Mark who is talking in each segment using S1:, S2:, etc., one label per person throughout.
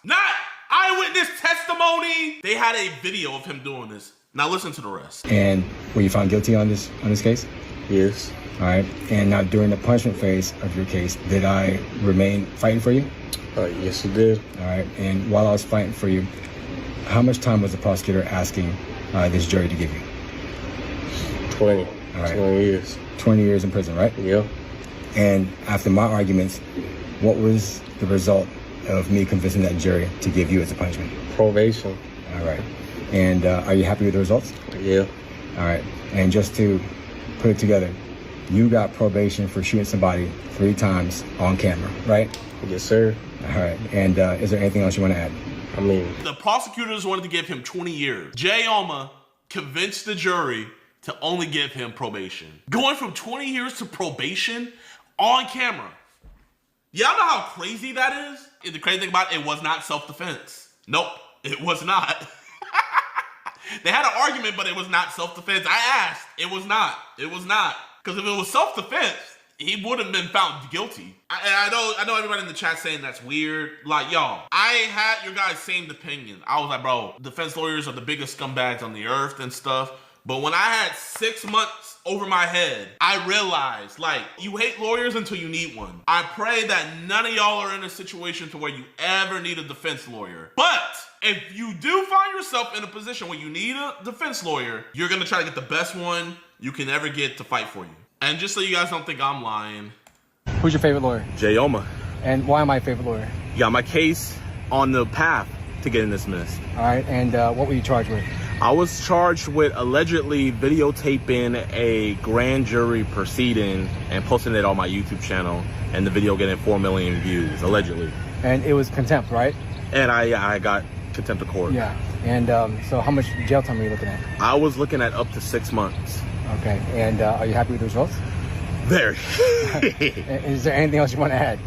S1: Not eyewitness testimony. They had a video of him doing this. Now listen to the rest.
S2: And were you found guilty on this case?
S3: Yes.
S2: All right. And now during the punishment phase of your case, did I remain fighting for you?
S3: Yes, you did.
S2: All right. And while I was fighting for you, how much time was the prosecutor asking this jury to give you?
S3: 20.
S2: All right.
S3: 20 years.
S2: 20 years in prison, right?
S3: Yeah.
S2: And after my arguments, what was the result of me convincing that jury to give you as a punishment?
S3: Probation.
S2: All right. And are you happy with the results?
S3: Yeah.
S2: All right. And just to put it together, you got probation for shooting somebody 3 times on camera, right?
S3: Yes, sir.
S2: All right. And is there anything else you want to add?
S3: I mean,
S1: the prosecutors wanted to give him 20 years. JiDion convinced the jury to only give him probation. Going from 20 years to probation on camera. Y'all know how crazy that is? And the crazy thing about it was not self-defense. Nope, it was not. They had an argument, but it was not self-defense. I asked, it was not. It was not. Because if it was self-defense, he would have been found guilty. I know everybody in the chat saying that's weird. Like, y'all, I had your guys' same opinion. I was like, bro, defense lawyers are the biggest scumbags on the earth and stuff. But when I had 6 months over my head, I realized, like, you hate lawyers until you need one. I pray that none of y'all are in a situation to where you ever need a defense lawyer. But if you do find yourself in a position where you need a defense lawyer, you're gonna try to get the best one you can ever get to fight for you. And just so you guys don't think I'm lying.
S2: Who's your favorite lawyer?
S1: JiDion.
S2: And why am I a favorite lawyer?
S1: You got my case on the path to getting dismissed.
S2: All right. And what were you charged with?
S1: I was charged with allegedly videotaping a grand jury proceeding and posting it on my YouTube channel, and the video getting 4 million views, allegedly.
S2: And it was contempt, right?
S1: And I got contempt of court.
S2: Yeah. And so how much jail time are you looking at?
S1: I was looking at up to 6 months.
S2: Okay. And are you happy with the results?
S1: Very.
S2: Is there anything else you want to add?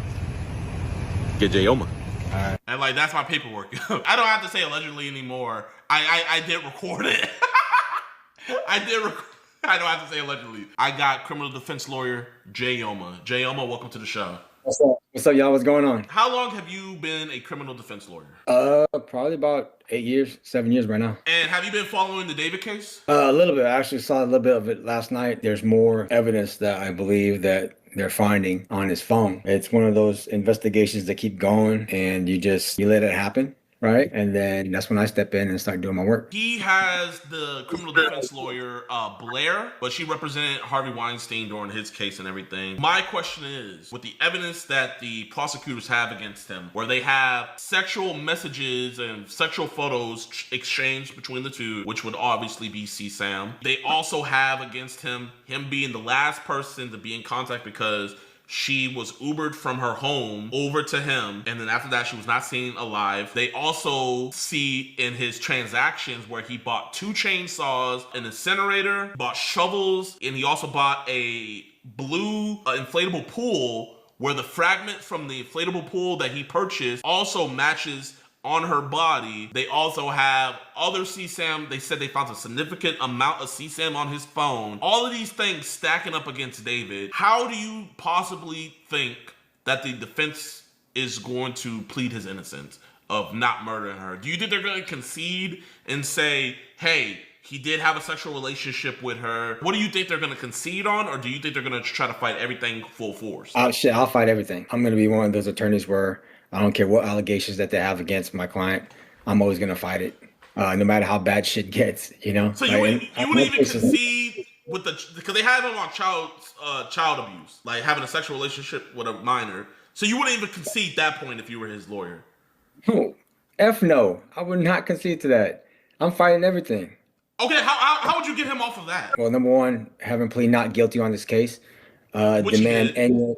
S1: Get JiDion.
S2: All right.
S1: And like, that's my paperwork. I don't have to say allegedly anymore. I did record it. I don't have to say allegedly. I got criminal defense lawyer JiDion. JiDion, welcome to the show.
S2: What's up? What's up, y'all? What's going on?
S1: How long have you been a criminal defense lawyer?
S2: Probably about 8 years, 7 years right now.
S1: And have you been following the David case?
S2: A little bit. I actually saw a little bit of it last night. There's more evidence that I believe that they're finding on his phone. It's one of those investigations that keep going, and you let it happen. Right. And then that's when I step in and start doing my work.
S1: He has the criminal defense lawyer, Blair, but she represented Harvey Weinstein during his case and everything. My question is, with the evidence that the prosecutors have against him, where they have sexual messages and sexual photos exchanged between the two, which would obviously be CSAM. They also have against him being the last person to be in contact because she was Ubered from her home over to him, and then after that she was not seen alive. They also see in his transactions where he bought 2 chainsaws, an incinerator, bought shovels, and he also bought a blue inflatable pool where the fragment from the inflatable pool that he purchased also matches on her body. They also have other CSAM. They said they found a significant amount of CSAM on his phone. All of these things stacking up against David. How do you possibly think that the defense is going to plead his innocence of not murdering her? Do you think they're going to concede and say, hey, he did have a sexual relationship with her? What do you think they're going to concede on, or do you think they're going to try to fight everything full force?
S2: I'll fight everything. I'm going to be one of those attorneys where I don't care what allegations that they have against my client. I'm always going to fight it, no matter how bad shit gets, you know?
S1: So you wouldn't even concede with because they have him on child abuse, like having a sexual relationship with a minor. So you wouldn't even concede that point if you were his lawyer?
S2: Oh, F no. I would not concede to that. I'm fighting everything.
S1: Okay, how would you get him off of that?
S2: Well, number one, having plea not guilty on this case. Demand any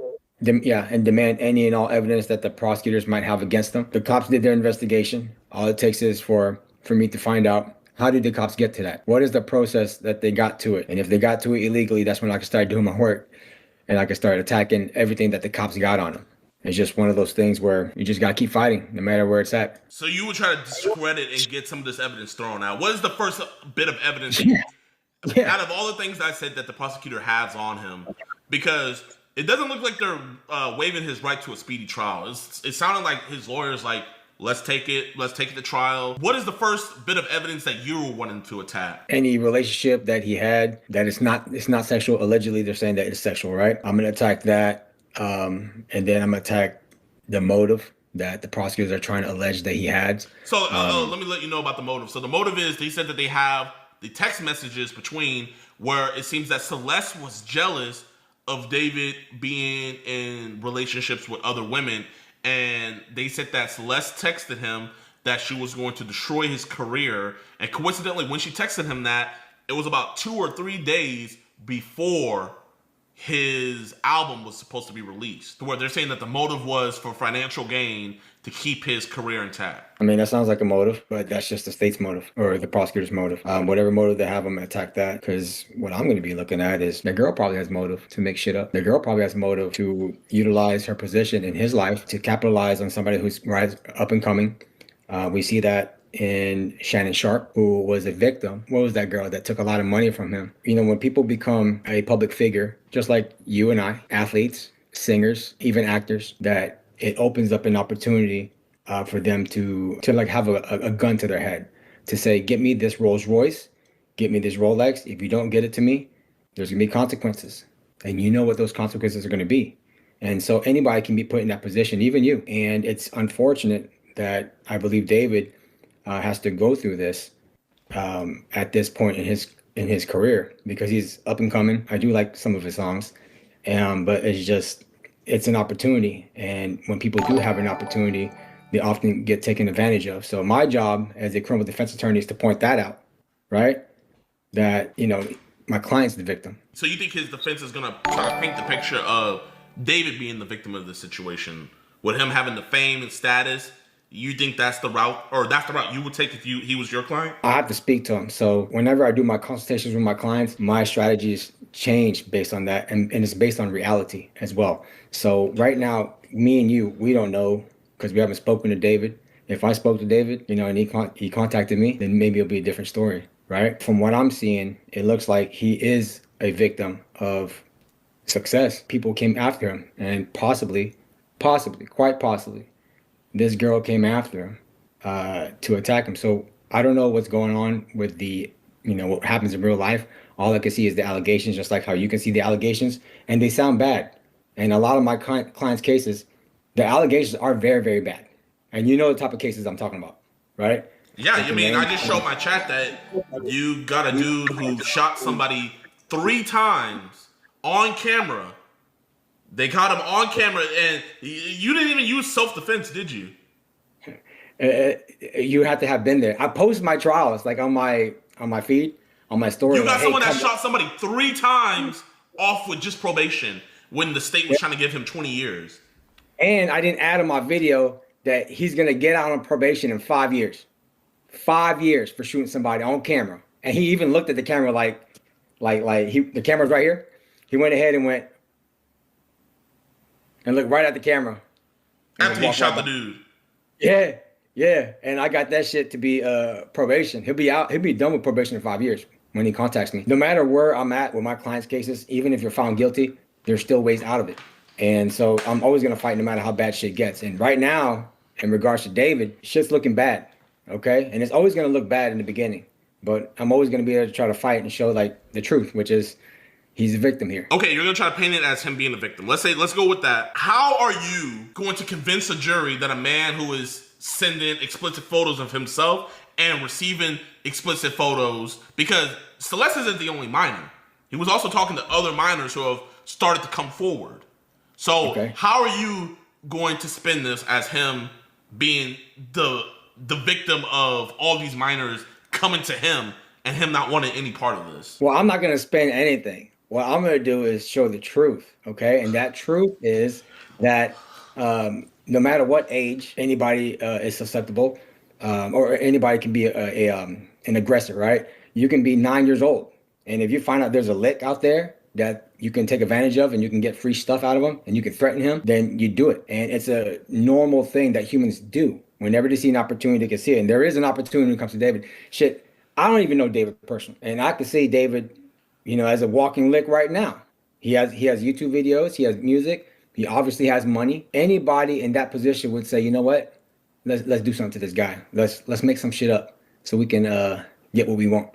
S2: and all evidence that the prosecutors might have against them. The cops did their investigation. All it takes is for me to find out, how did the cops get to that? What is the process that they got to it? And if they got to it illegally, that's when I can start doing my work and I can start attacking everything that the cops got on them. It's just one of those things where you just got to keep fighting no matter where it's at.
S1: So you would try to discredit and get some of this evidence thrown out. What is the first bit of evidence out of all the things I said that the prosecutor has on him? Because it doesn't look like they're waiving his right to a speedy trial. It sounded like his lawyer's like, Let's take it to trial. What is the first bit of evidence that you're wanting to attack?
S2: Any relationship that he had that it's not sexual. Allegedly, they're saying that it's sexual, right? I'm gonna attack that, and then I'm gonna attack the motive that the prosecutors are trying to allege that he had.
S1: So let me let you know about the motive. So the motive is they said that they have the text messages between where it seems that Celeste was jealous of David being in relationships with other women, and they said that Celeste texted him that she was going to destroy his career, and coincidentally when she texted him that, it was about 2 or 3 days before his album was supposed to be released, where they're saying that the motive was for financial gain to keep his career intact.
S2: I mean, that sounds like a motive, but that's just the state's motive or the prosecutor's motive. Whatever motive they have, I'm gonna attack that, because what I'm gonna be looking at is the girl probably has motive to make shit up. The girl probably has motive to utilize her position in his life to capitalize on somebody who's up and coming. We see that in Shannon Sharp, who was a victim. What was that girl that took a lot of money from him? You know, when people become a public figure, just like you and I, athletes, singers, even actors, that it opens up an opportunity for them to like have a gun to their head to say, get me this Rolls Royce, get me this Rolex. If you don't get it to me, there's gonna be consequences. And you know what those consequences are gonna be. And so anybody can be put in that position, even you. And it's unfortunate that I believe David has to go through this at this point in his career, because he's up and coming. I do like some of his songs, but it's an opportunity, and when people do have an opportunity, they often get taken advantage of. So my job as a criminal defense attorney is to point that out, right? That, you know, my client's the victim.
S1: So you think his defense is gonna try to paint the picture of David being the victim of the situation, with him having the fame and status? You think that's the route, or that's the route you would take if he was your client?
S2: I have to speak to him. So whenever I do my consultations with my clients, my strategies change based on that, and it's based on reality as well. So right now, me and you, we don't know, because we haven't spoken to David. If I spoke to David, you know, and he contacted me, then maybe it'll be a different story, right? From what I'm seeing, it looks like he is a victim of success. People came after him, and possibly, quite possibly, this girl came after him to attack him. So I don't know what's going on with what happens in real life. All I can see is the allegations, just like how you can see the allegations, and they sound bad. And a lot of my clients' cases, the allegations are very, very bad. And you know the type of cases I'm talking about, right?
S1: Yeah, I mean, I just showed my chat that you got a dude who shot somebody 3 times on camera. They caught him on camera, and you didn't even use self-defense, did you?
S2: You have to have been there. I post my trials like on my feed, on my story.
S1: You got
S2: like,
S1: someone that shot somebody 3 times off with just probation when the state was trying to give him 20 years.
S2: And I didn't add on my video that he's gonna get out on probation in 5 years. 5 years for shooting somebody on camera. And he even looked at the camera like the camera's right here. He went ahead and went and looked right at the camera.
S1: After he shot the dude.
S2: Yeah. And I got that shit to be probation. He'll be done with probation in 5 years when he contacts me. No matter where I'm at with my clients' cases, even if you're found guilty, there's still ways out of it. And so I'm always gonna fight no matter how bad shit gets. And right now, in regards to David, shit's looking bad. Okay? And it's always gonna look bad in the beginning. But I'm always gonna be able to try to fight and show like the truth, which is he's a victim here.
S1: Okay, you're gonna try to paint it as him being a victim. Let's go with that. How are you going to convince a jury that a man who is sending explicit photos of himself and receiving explicit photos, because Celeste isn't the only minor. He was also talking to other minors who have started to come forward. So How are you going to spin this as him being the victim of all these minors coming to him and him not wanting any part of this?
S2: Well, I'm not gonna spin anything. What I'm going to do is show the truth, okay? And that truth is that no matter what age anybody is susceptible, or anybody can be an aggressor, right? You can be 9 years old, and if you find out there's a lick out there that you can take advantage of and you can get free stuff out of him and you can threaten him, then you do it. And it's a normal thing that humans do. Whenever they see an opportunity, they can see it. And there is an opportunity when it comes to David. Shit, I don't even know David personally, and I can see David, you know, as a walking lick right now. He has YouTube videos, he has music, he obviously has money. Anybody in that position would say, you know what? let's do something to this guy. Let's make some shit up so we can get what we want.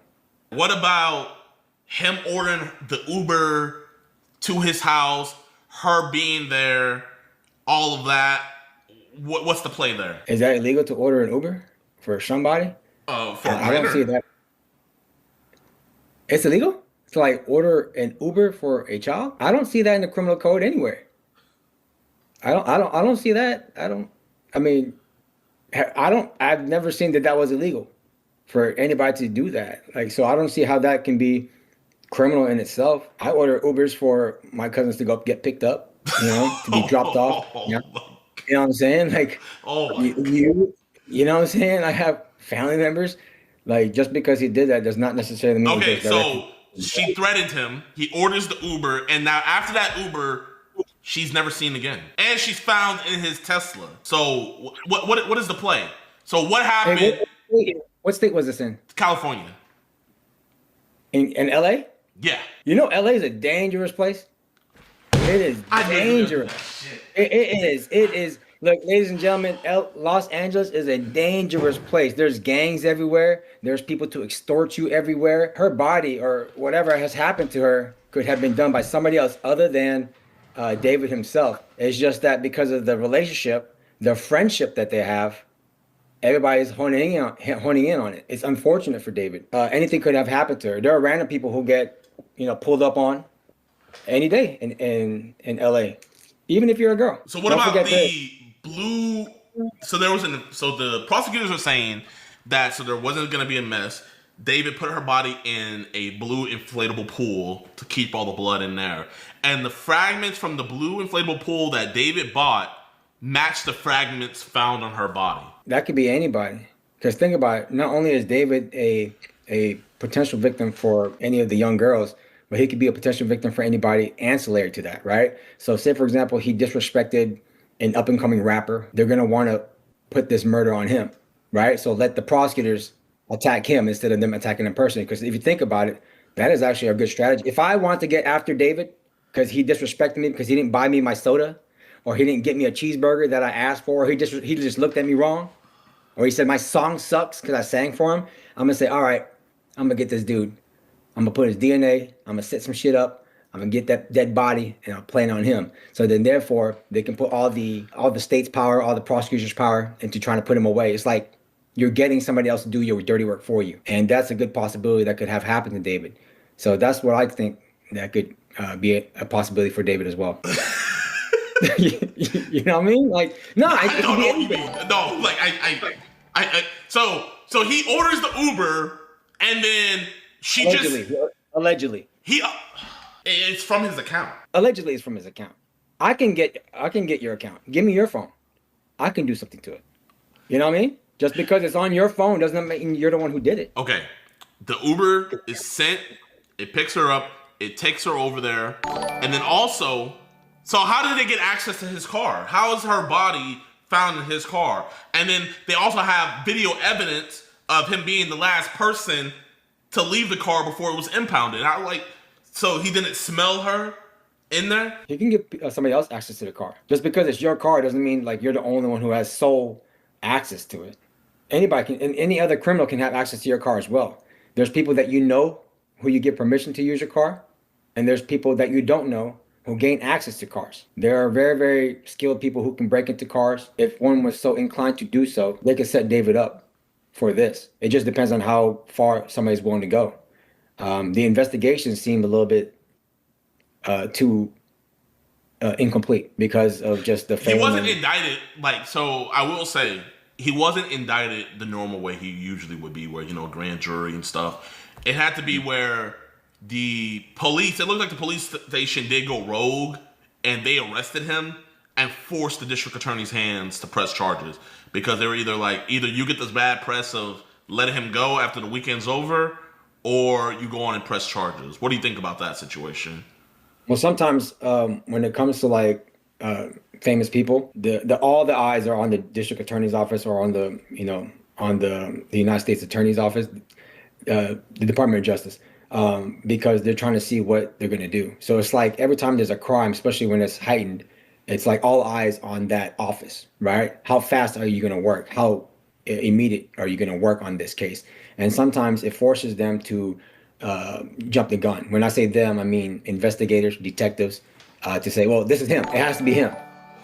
S1: What about him ordering the Uber to his house, her being there, all of that? What's the play there?
S2: Is that illegal to order an Uber for somebody?
S1: For a
S2: I don't
S1: minor?
S2: see that. It's illegal to like order an Uber for a child? I don't see that in the criminal code anywhere. I don't see that. I've never seen that was illegal for anybody to do that. Like, so I don't see how that can be criminal in itself. I order Ubers for my cousins to go get picked up, to be dropped off. You know what I'm saying? Like, you know what I'm saying? I have family members. Like, just because he did that does not necessarily mean.
S1: Okay, so she threatened him. He orders the Uber, and now after that Uber, she's never seen again, and she's found in his Tesla. So what is the play? So what happened?
S2: Hey, what state was this in?
S1: California.
S2: In LA?
S1: Yeah.
S2: You know, LA is a dangerous place. It is dangerous. It is. Look, ladies and gentlemen, Los Angeles is a dangerous place. There's gangs everywhere. There's people to extort you everywhere. Her body or whatever has happened to her could have been done by somebody else other than David himself. It's just that because of the relationship, the friendship that they have, everybody's honing in on it. It's unfortunate for David. Anything could have happened to her. There are random people who get, pulled up on any day in LA, even if you're a girl.
S1: So what about the blue? So the prosecutors are saying that there wasn't going to be a mess. David put her body in a blue inflatable pool to keep all the blood in there. And the fragments from the blue inflatable pool that David bought matched the fragments found on her body.
S2: That could be anybody. Because think about it, not only is David a potential victim for any of the young girls, but he could be a potential victim for anybody ancillary to that, right? So say, for example, he disrespected an up-and-coming rapper. They're going to want to put this murder on him, right? So let the prosecutors attack him instead of them attacking him personally. Because if you think about it, that is actually a good strategy. If I want to get after David because he disrespected me because he didn't buy me my soda, or he didn't get me a cheeseburger that I asked for, or he just looked at me wrong, or he said my song sucks because I sang for him, I'm going to say, all right, I'm going to get this dude. I'm going to put his DNA, I'm going to set some shit up, I'm going to get that dead body, and I'll plan on him. So then therefore, they can put all the state's power, all the prosecutor's power into trying to put him away. It's like you're getting somebody else to do your dirty work for you. And that's a good possibility that could have happened to David. So that's what I think that could be a possibility for David as well. You know what I mean? Like, no,
S1: I don't know what you mean. No, like so he orders the Uber, and then she
S2: allegedly
S1: it's from his account.
S2: Allegedly, it's from his account. I can get your account. Give me your phone. I can do something to it. You know what I mean? Just because it's on your phone doesn't mean you're the one who did it.
S1: Okay, the Uber is sent. It picks her up. It takes her over there, and then also. So how did they get access to his car? How is her body found in his car? And then they also have video evidence of him being the last person to leave the car before it was impounded. So he didn't smell her in there?
S2: You can give somebody else access to the car. Just because it's your car doesn't mean like you're the only one who has sole access to it. Anybody can, and any other criminal can have access to your car as well. There's people that you know who you get permission to use your car, and there's people that you don't know who gain access to cars. There are very, very skilled people who can break into cars. If one was so inclined to do so, they could set David up for this. It just depends on how far somebody's willing to go. The investigation seemed a little bit too incomplete because of just the fame.
S1: He wasn't indicted, so I will say, he wasn't indicted the normal way he usually would be, where, grand jury and stuff. It had to be where the police, it looked like the police station did go rogue, and they arrested him and forced the district attorney's hands to press charges, because they were either you get this bad press of letting him go after the weekend's over, or you go on and press charges. What do you think about that situation?
S2: Well, sometimes when it comes to famous people, all the eyes are on the district attorney's office, or on the United States Attorney's Office, the Department of Justice. Because they're trying to see what they're going to do. So it's like every time there's a crime, especially when it's heightened, It's like all eyes on that office, right? How fast are you going to work? How immediate are you going to work on this case? And sometimes it forces them to jump the gun. When I say them, I mean investigators, detectives, to say, well, this is him. It has to be him.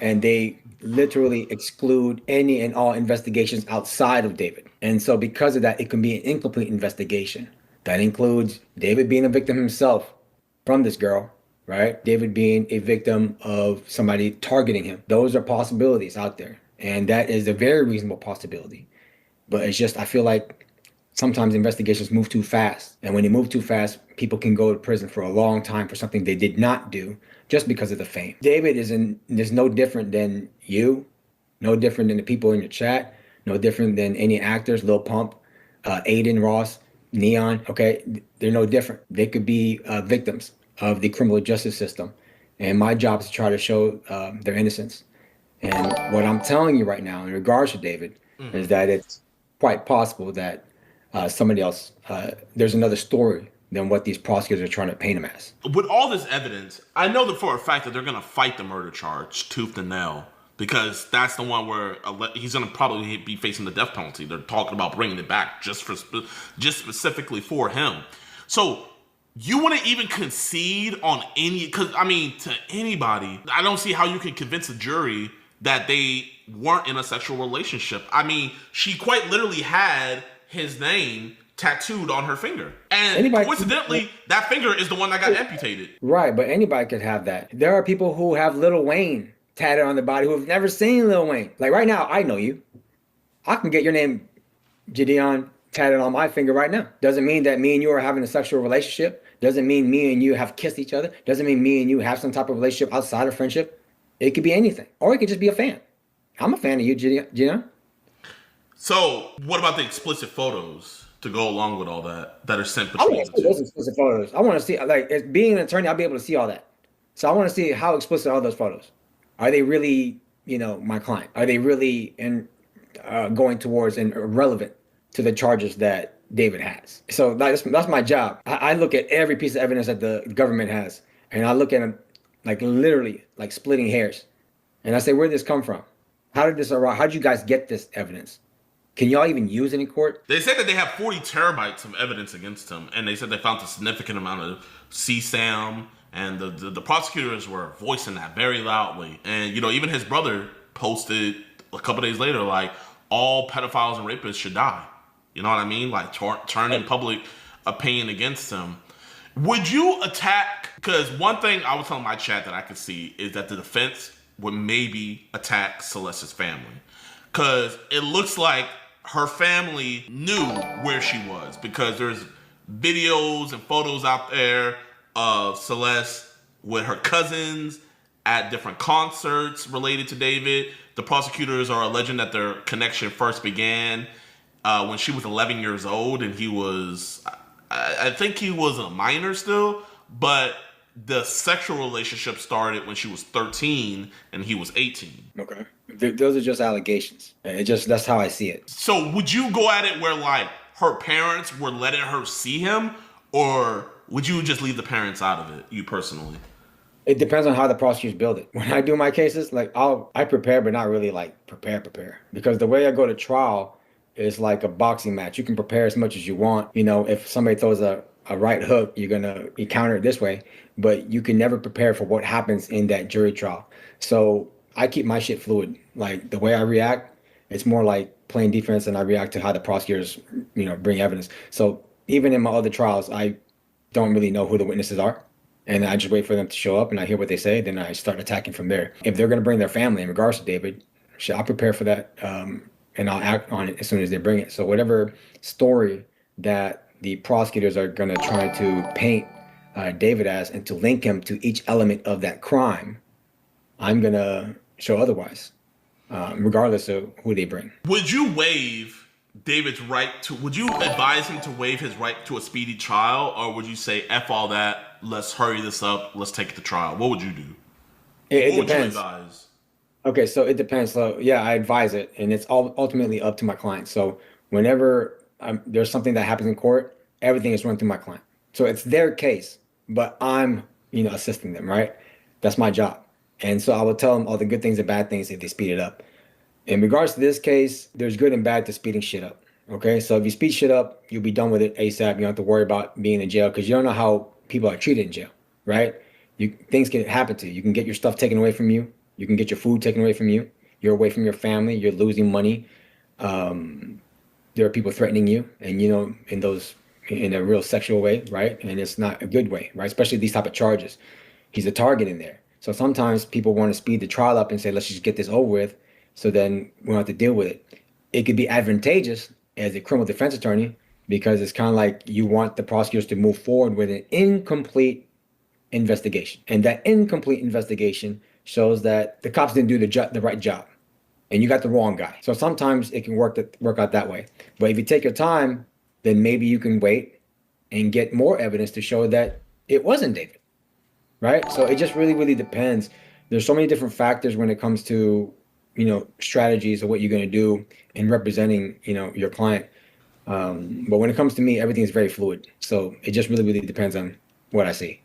S2: And they literally exclude any and all investigations outside of David. And so because of that, it can be an incomplete investigation. That includes David being a victim himself from this girl, right? David being a victim of somebody targeting him. Those are possibilities out there. And that is a very reasonable possibility. But it's just, I feel like sometimes investigations move too fast. And when they move too fast, people can go to prison for a long time for something they did not do just because of the fame. David is no different than you, no different than the people in your chat, no different than any actors, Lil Pump, Aiden Ross, Neon, okay? They're no different. They could be victims of the criminal justice system. And my job is to try to show their innocence. And what I'm telling you right now in regards to David is that it's quite possible that somebody else, there's another story than what these prosecutors are trying to paint him as.
S1: With all this evidence, I know that for a fact that they're going to fight the murder charge tooth and nail, because that's the one where he's going to probably be facing the death penalty. They're talking about bringing it back just specifically for him. So you wouldn't even concede on any, because I mean, to anybody, I don't see how you can convince a jury that they weren't in a sexual relationship. I mean, she quite literally had his name tattooed on her finger. And coincidentally, that finger is the one that got amputated.
S2: Right, but anybody could have that. There are people who have Lil Wayne tatted on their body who have never seen Lil Wayne. Like right now, I know you. I can get your name, JiDion, tatted on my finger right now. Doesn't mean that me and you are having a sexual relationship. Doesn't mean me and you have kissed each other. Doesn't mean me and you have some type of relationship outside of friendship. It could be anything. Or it could just be a fan. I'm a fan of you, JiDion.
S1: So, what about the explicit photos to go along with all that are sent between the two?
S2: Those explicit photos. I want to see, like, as being an attorney, I'll be able to see all that. So I want to see how explicit are those photos. Are they really, my client? Are they really going towards and relevant to the charges that David has? So that's my job. I look at every piece of evidence that the government has, and I look at them like literally like splitting hairs. And I say, where did this come from? How did this arrive? How did you guys get this evidence? Can y'all even use it in court?
S1: They said that they have 40 terabytes of evidence against him, and they said they found a significant amount of CSAM, and the prosecutors were voicing that very loudly. And, even his brother posted a couple days later, like, all pedophiles and rapists should die. You know what I mean? Like, turning public opinion against him. Would you attack? Because one thing I was telling my chat that I could see is that the defense would maybe attack Celeste's family. Because it looks like her family knew where she was, because there's videos and photos out there of Celeste with her cousins at different concerts related to David. The prosecutors are alleging that their connection first began when she was 11 years old, and he was, I think he was a minor still, but the sexual relationship started when she was 13 and he was 18.
S2: Okay. Those are just allegations. That's how I see it.
S1: So would you go at it where like her parents were letting her see him, or would you just leave the parents out of it, you personally?
S2: It depends on how the prosecutors build it. When I do my cases, like I prepare, but not really like prepare. Because the way I go to trial is like a boxing match. You can prepare as much as you want. If somebody throws a right hook, you counter it this way, but you can never prepare for what happens in that jury trial. So I keep my shit fluid. Like the way I react, it's more like playing defense, and I react to how the prosecutors, bring evidence. So even in my other trials, I don't really know who the witnesses are. And I just wait for them to show up, and I hear what they say. Then I start attacking from there. If they're going to bring their family in regards to David, I'll prepare for that. And I'll act on it as soon as they bring it. So whatever story that the prosecutors are going to try to paint David as, and to link him to each element of that crime, I'm going to show otherwise, regardless of who they bring.
S1: Would you waive David's right to, would you advise him to waive his right to a speedy trial, or would you say, F all that, let's hurry this up, let's take it to trial? What would you do?
S2: It
S1: what
S2: depends.
S1: Would you advise?
S2: Okay, so it depends. So yeah, I advise it, and it's ultimately up to my client. So whenever there's something that happens in court, everything is run through my client. So it's their case, but I'm, assisting them, right? That's my job. And so I will tell them all the good things and bad things if they speed it up. In regards to this case, there's good and bad to speeding shit up. Okay, so if you speed shit up, you'll be done with it ASAP. You don't have to worry about being in jail because you don't know how people are treated in jail, right? Things can happen to you. You can get your stuff taken away from you. You can get your food taken away from you. You're away from your family. You're losing money. There are people threatening you, and in a real sexual way, right? And it's not a good way, right? Especially these type of charges. He's a target in there. So sometimes people want to speed the trial up and say, let's just get this over with, so then we don't have to deal with it. It could be advantageous as a criminal defense attorney because it's kind of like you want the prosecutors to move forward with an incomplete investigation. And that incomplete investigation shows that the cops didn't do the right job and you got the wrong guy. So sometimes it can work out that way. But if you take your time, then maybe you can wait and get more evidence to show that it wasn't David, right? So it just really, really depends. There's so many different factors when it comes to, strategies of what you're going to do in representing, your client. But when it comes to me, everything is very fluid. So it just really, really depends on what I see.